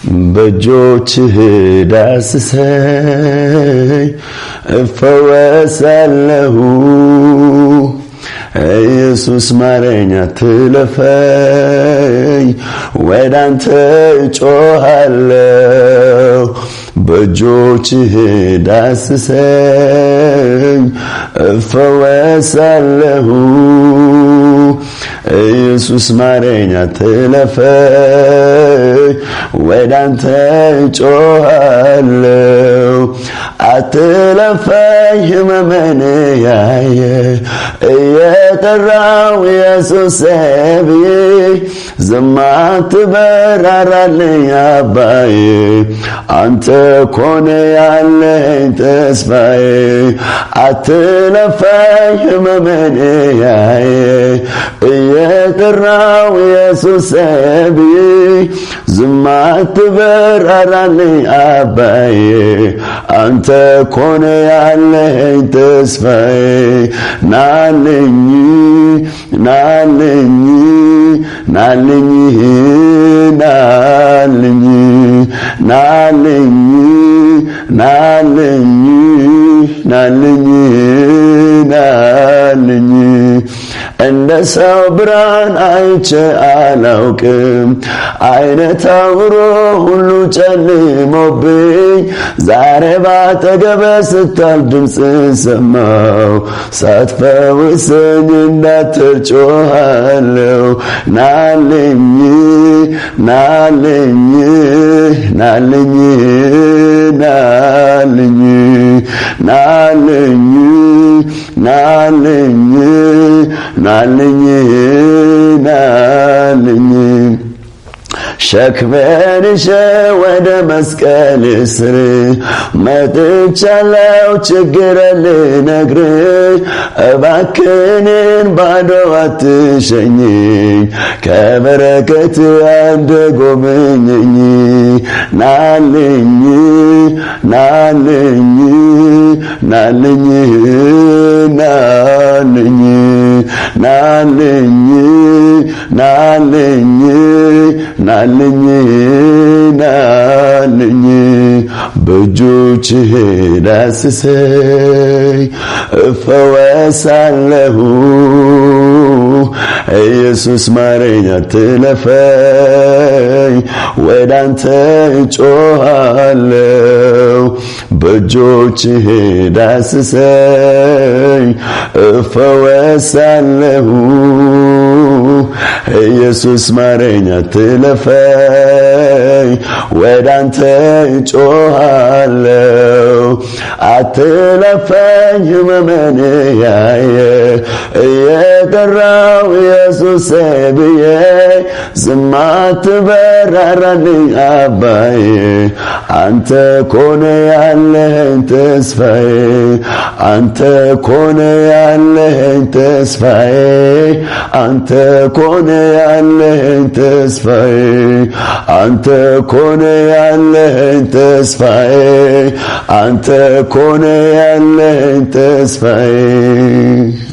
በእጆችህ ዳስሰኝ እፈወሳለሁ ኢየሱስ ማረኝ አትለፈኝ ወዳንተ እጮሃለሁ በእጆችህ ዳስሰኝ እፈወሳለሁ ኢየሱስ ማረኝ አትለፈኝ ወዳንተ እጮሃለሁ አትለፈኝ ህመሜን ያየ እየጠራው ኢየሱስ ብዬ ዝም አትበል ራራልኝ አባዬ አንተ ኮነ ያለኝ ተስፋዬ አትለፈኝ ህመሜን ያየ እየጠራው ኢየሱስ ብዬ ዝም አትበል ራራልኝ አባዬ አንተ ኮነ ያለኝ ተስፋዬ ናልኝ ናልኝ ናልኝ ናልኝ ናልኝ ናልኝ ናልኝ ናልኝ እንደ ሰው ብርሃን አይቼ አላውቅም አይነት አውሮ ሁሉ ጨልሞብኝ ዛሬ ባጠገቤ ስታልፍ ድምፅ ሰማው ሳትፈውሰኝ እንዳትል ጮኻለሁ ናልኝ ናልኝ ናልኝ ናልኝ ናልኝ ናልኝ ናልኝ ናልኝ ሸክሜን ይዤ ወደ መስቀል ስር መጥቻለሁ ችግሬን ልነግርህ እባክህን ባዶ አትሸኘኝ ከበረከት አንድ ጎብኘኝ ናልኝ ናልኝ ናልኝ ናልኝ ናልኝ ናልኝ ናልኝ ናልኝ በእጆችህ ዳስሰኝ እፈወሳለሁ ኢየሱስ ማረኝ አትለፈኝ ወዳንተ እጮሃለሁ በእጆችህ ዳስሰኝ እፈወሳለሁ ኢየሱስ ማረኝ አትለፈኝ ወዳንተ እጮሃለሁ አትለፈኝ ህመሜን ያየ እየጠራው ኢየሱስ ብዬ ዝም አትበል ራራልኝ አባዬ አንተ ኮነ ያለኝ ተስፋዬ አንተ ኮነ ያለኝ ተስፋዬ አንተ ኮነ ያለኝ ተስፋዬ አንተ ኮነ ያለኝ ተስፋዬ አንተ ኮነ ያለኝ ተስፋዬ